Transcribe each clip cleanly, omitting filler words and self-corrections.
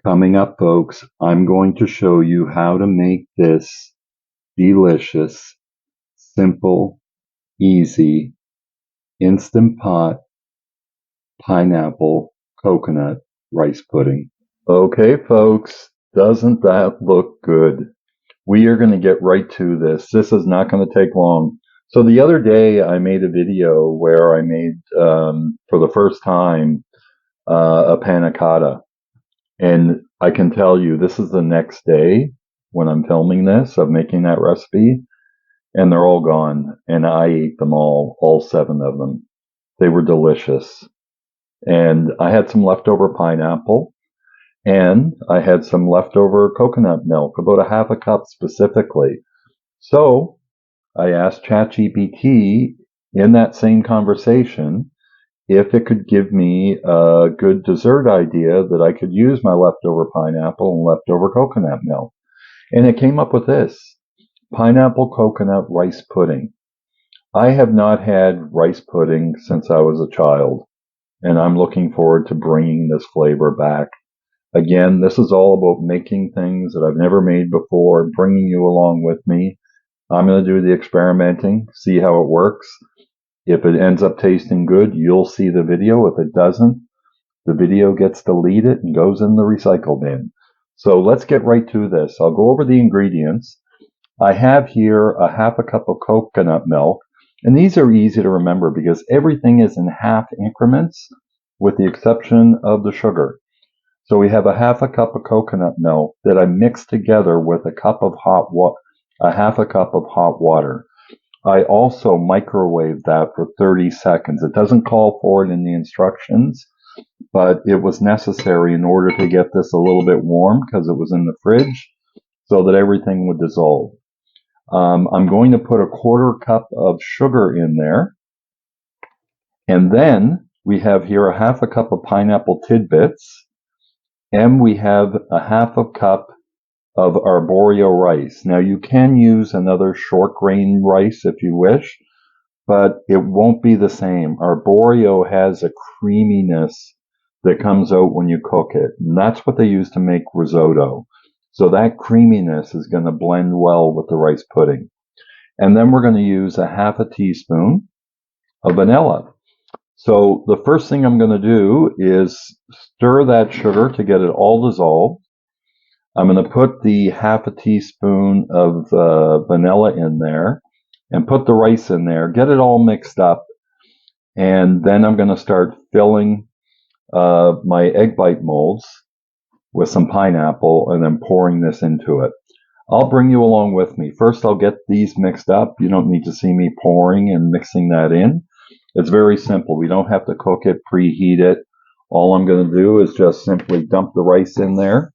Coming up, folks, I'm going to show you how to make this delicious, simple, easy, Instant Pot pineapple coconut rice pudding. Okay, folks, doesn't that look good? We are going to get right to this. This is not going to take long. So the other day I made a video where I made, for the first time, a panna cotta. And I can tell you, this is the next day when I'm filming this of making that recipe, and they're all gone. And I ate them all 7 of them. They were delicious. And I had some leftover pineapple, and I had some leftover coconut milk, about a half a cup specifically. So I asked ChatGPT in that same conversation if it could give me a good dessert idea that I could use my leftover pineapple and leftover coconut milk. And it came up with this: pineapple coconut rice pudding. I have not had rice pudding since I was a child, and I'm looking forward to bringing this flavor back. Again, this is all about making things that I've never made before, bringing you along with me. I'm going to do the experimenting, see how it works. If it ends up tasting good, you'll see the video. If it doesn't, the video gets deleted and goes in the recycle bin. So let's get right to this. I'll go over the ingredients. I have here a half a cup of coconut milk, and these are easy to remember because everything is in half increments with the exception of the sugar. So we have a half a cup of coconut milk that I mixed together with a half a cup of hot water. I also microwaved that for 30 seconds. It doesn't call for it in the instructions, but it was necessary in order to get this a little bit warm because it was in the fridge so that everything would dissolve. I'm going to put a quarter cup of sugar in there. And then we have here a half a cup of pineapple tidbits. And we have a half a cup of arborio rice. Now you can use another short grain rice if you wish, but it won't be the same. Arborio has a creaminess that comes out when you cook it, and that's what they use to make risotto. So that creaminess is going to blend well with the rice pudding. And then we're going to use a half a teaspoon of vanilla. So the first thing I'm going to do is stir that sugar to get it all dissolved. I'm going to put the half a teaspoon of vanilla in there and put the rice in there, get it all mixed up, and then I'm going to start filling my egg bite molds with some pineapple and then pouring this into it. I'll bring you along with me. First, I'll get these mixed up. You don't need to see me pouring and mixing that in. It's very simple. We don't have to cook it, preheat it. All I'm going to do is just simply dump the rice in there.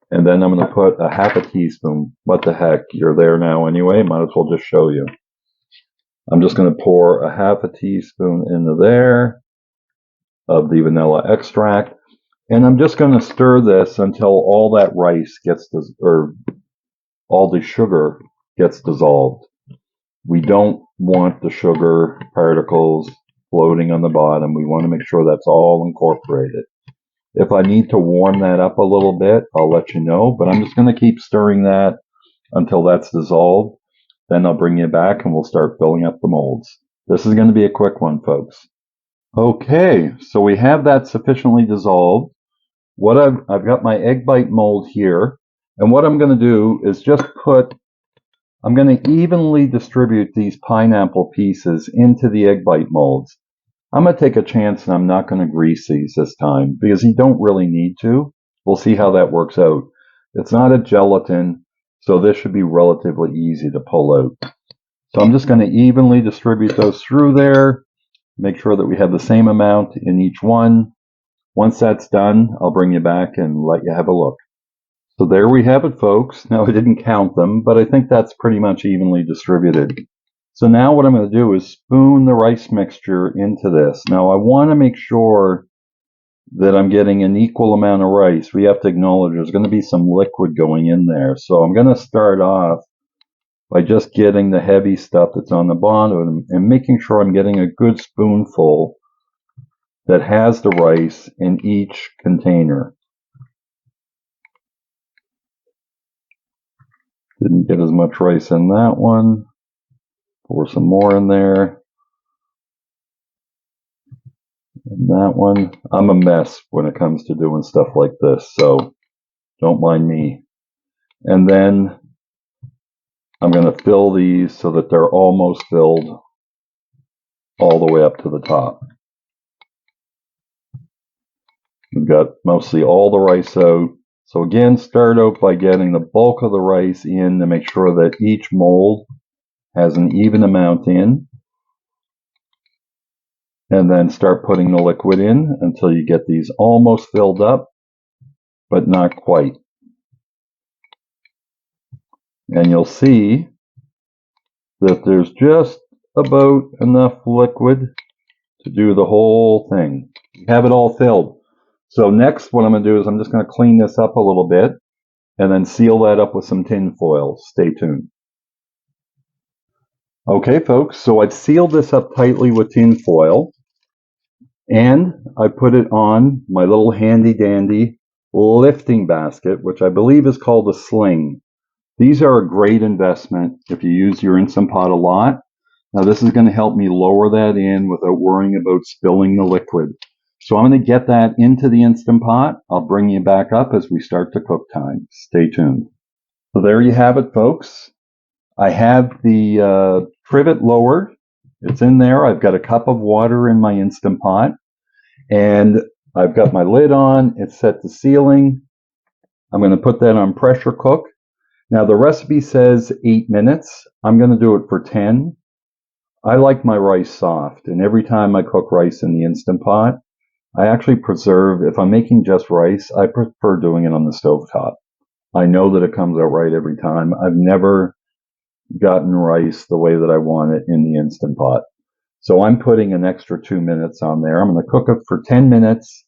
And then I'm going to put a half a teaspoon. What the heck? You're there now anyway. Might as well just show you. I'm just going to pour a half a teaspoon into there of the vanilla extract. And I'm just going to stir this until all that rice gets, or all the sugar gets dissolved. We don't want the sugar particles floating on the bottom. We want to make sure that's all incorporated. If I need to warm that up a little bit, I'll let you know, but I'm just going to keep stirring that until that's dissolved. Then I'll bring you back and we'll start filling up the molds. This is going to be a quick one, folks. Okay, so we have that sufficiently dissolved. What I've got my egg bite mold here, and what I'm going to do is just I'm going to evenly distribute these pineapple pieces into the egg bite molds. I'm going to take a chance and I'm not going to grease these this time because you don't really need to. We'll see how that works out. It's not a gelatin, so this should be relatively easy to pull out. So I'm just going to evenly distribute those through there. Make sure that we have the same amount in each one. Once that's done, I'll bring you back and let you have a look. So there we have it, folks. Now I didn't count them, but I think that's pretty much evenly distributed. So now what I'm going to do is spoon the rice mixture into this. Now I want to make sure that I'm getting an equal amount of rice. We have to acknowledge there's going to be some liquid going in there. So I'm going to start off by just getting the heavy stuff that's on the bottom and making sure I'm getting a good spoonful that has the rice in each container. Didn't get as much rice in that one. Pour some more in there. And that one. I'm a mess when it comes to doing stuff like this, so don't mind me. And then I'm going to fill these so that they're almost filled all the way up to the top. We've got mostly all the rice out. So again, start out by getting the bulk of the rice in to make sure that each mold has an even amount in. And then start putting the liquid in until you get these almost filled up, but not quite. And you'll see that there's just about enough liquid to do the whole thing. You have it all filled. So next what I'm going to do is I'm just going to clean this up a little bit and then seal that up with some tin foil. Stay tuned. Okay folks, so I've sealed this up tightly with tin foil and I put it on my little handy dandy lifting basket, which I believe is called a sling. These are a great investment if you use your Instant Pot a lot. Now this is going to help me lower that in without worrying about spilling the liquid. So I'm going to get that into the Instant Pot. I'll bring you back up as we start the cook time. Stay tuned. So there you have it, folks. I have the trivet lowered. It's in there. I've got a cup of water in my Instant Pot. And I've got my lid on. It's set to sealing. I'm going to put that on pressure cook. Now the recipe says 8 minutes. I'm going to do it for 10. I like my rice soft, and every time I cook rice in the Instant Pot, I actually preserve, if I'm making just rice, I prefer doing it on the stovetop. I know that it comes out right every time. I've never gotten rice the way that I want it in the Instant Pot. So I'm putting an extra 2 minutes on there. I'm going to cook it for 10 minutes.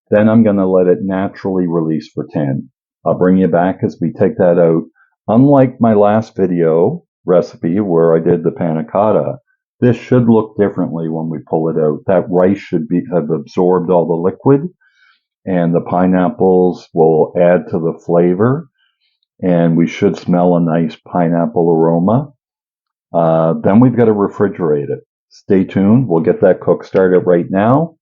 Then I'm going to let it naturally release for 10. I'll bring you back as we take that out. Unlike my last video recipe where I did the panna cotta, this should look differently when we pull it out. That rice should have absorbed all the liquid, and the pineapples will add to the flavor, and we should smell a nice pineapple aroma. Then we've got to refrigerate it. Stay tuned. We'll get that cook started right now,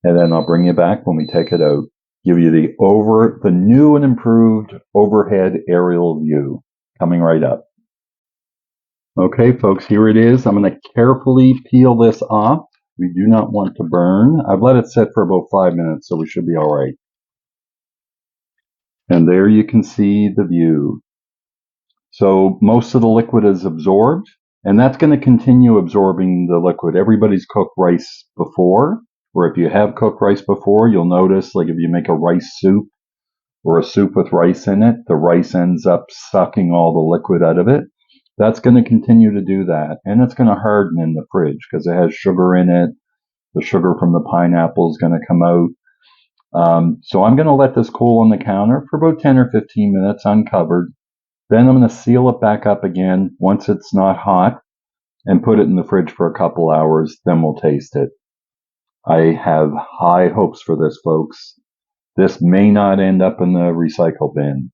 and then I'll bring you back when we take it out. Give you the new and improved overhead aerial view coming right up. Okay, folks, here it is. I'm going to carefully peel this off. We do not want to burn. I've let it sit for about 5 minutes, so we should be all right. And there you can see the view. So most of the liquid is absorbed, and that's going to continue absorbing the liquid. Everybody's cooked rice before, or if you have cooked rice before, you'll notice, like if you make a rice soup or a soup with rice in it, the rice ends up sucking all the liquid out of it. That's going to continue to do that, and it's going to harden in the fridge because it has sugar in it. The sugar from the pineapple is going to come out. So I'm going to let this cool on the counter for about 10 or 15 minutes uncovered. Then I'm going to seal it back up again once it's not hot and put it in the fridge for a couple hours. Then we'll taste it. I have high hopes for this, folks. This may not end up in the recycle bin.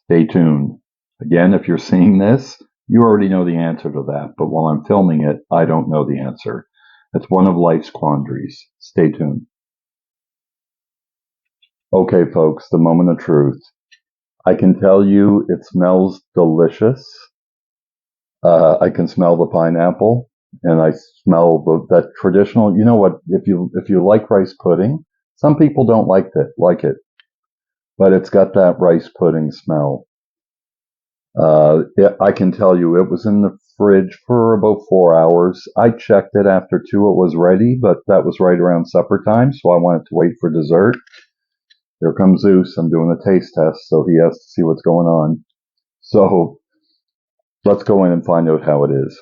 Stay tuned. Again, if you're seeing this, you already know the answer to that, but while I'm filming it, I don't know the answer. It's one of life's quandaries. Stay tuned. Okay, folks, the moment of truth. I can tell you it smells delicious. I can smell the pineapple, and I smell that traditional. You know what? If you like rice pudding, some people don't like it, but it's got that rice pudding smell. I can tell you it was in the fridge for about 4 hours. I checked it after 2, it was ready, but that was right around supper time, so I wanted to wait for dessert. Here comes Zeus. I'm doing a taste test, so he has to see what's going on. So let's go in and find out how it is.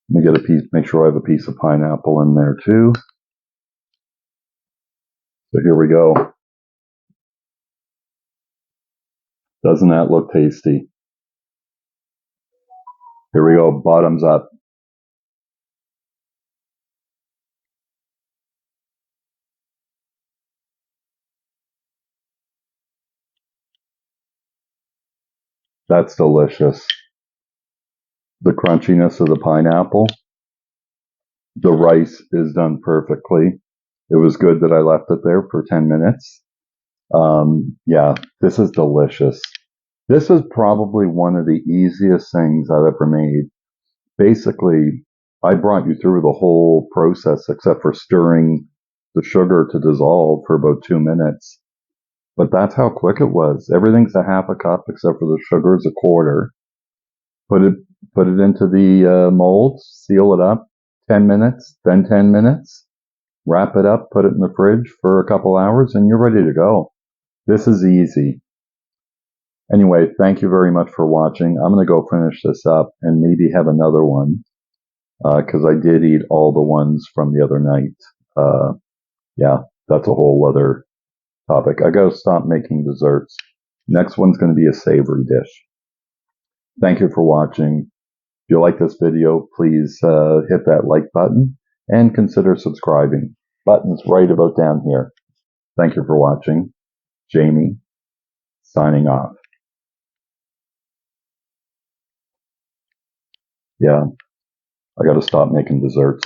Let me get a piece, make sure I have a piece of pineapple in there too. So here we go. Doesn't that look tasty? Here we go, bottoms up. That's delicious. The crunchiness of the pineapple. The rice is done perfectly. It was good that I left it there for 10 minutes. Yeah, this is delicious. This is probably one of the easiest things I've ever made. Basically, I brought you through the whole process except for stirring the sugar to dissolve for about 2 minutes. But that's how quick it was. Everything's a half a cup except for the sugar is a quarter. Put it put it into the mold, seal it up, 10 minutes, then 10 minutes. Wrap it up, put it in the fridge for a couple hours, and you're ready to go. This is easy. Anyway, thank you very much for watching. I'm going to go finish this up and maybe have another one because I did eat all the ones from the other night. Yeah, that's a whole other topic. I got to stop making desserts. Next one's going to be a savory dish. Thank you for watching. If you like this video, please hit that like button and consider subscribing. Button's right about down here. Thank you for watching. Jamie, signing off. Yeah, I got to stop making desserts.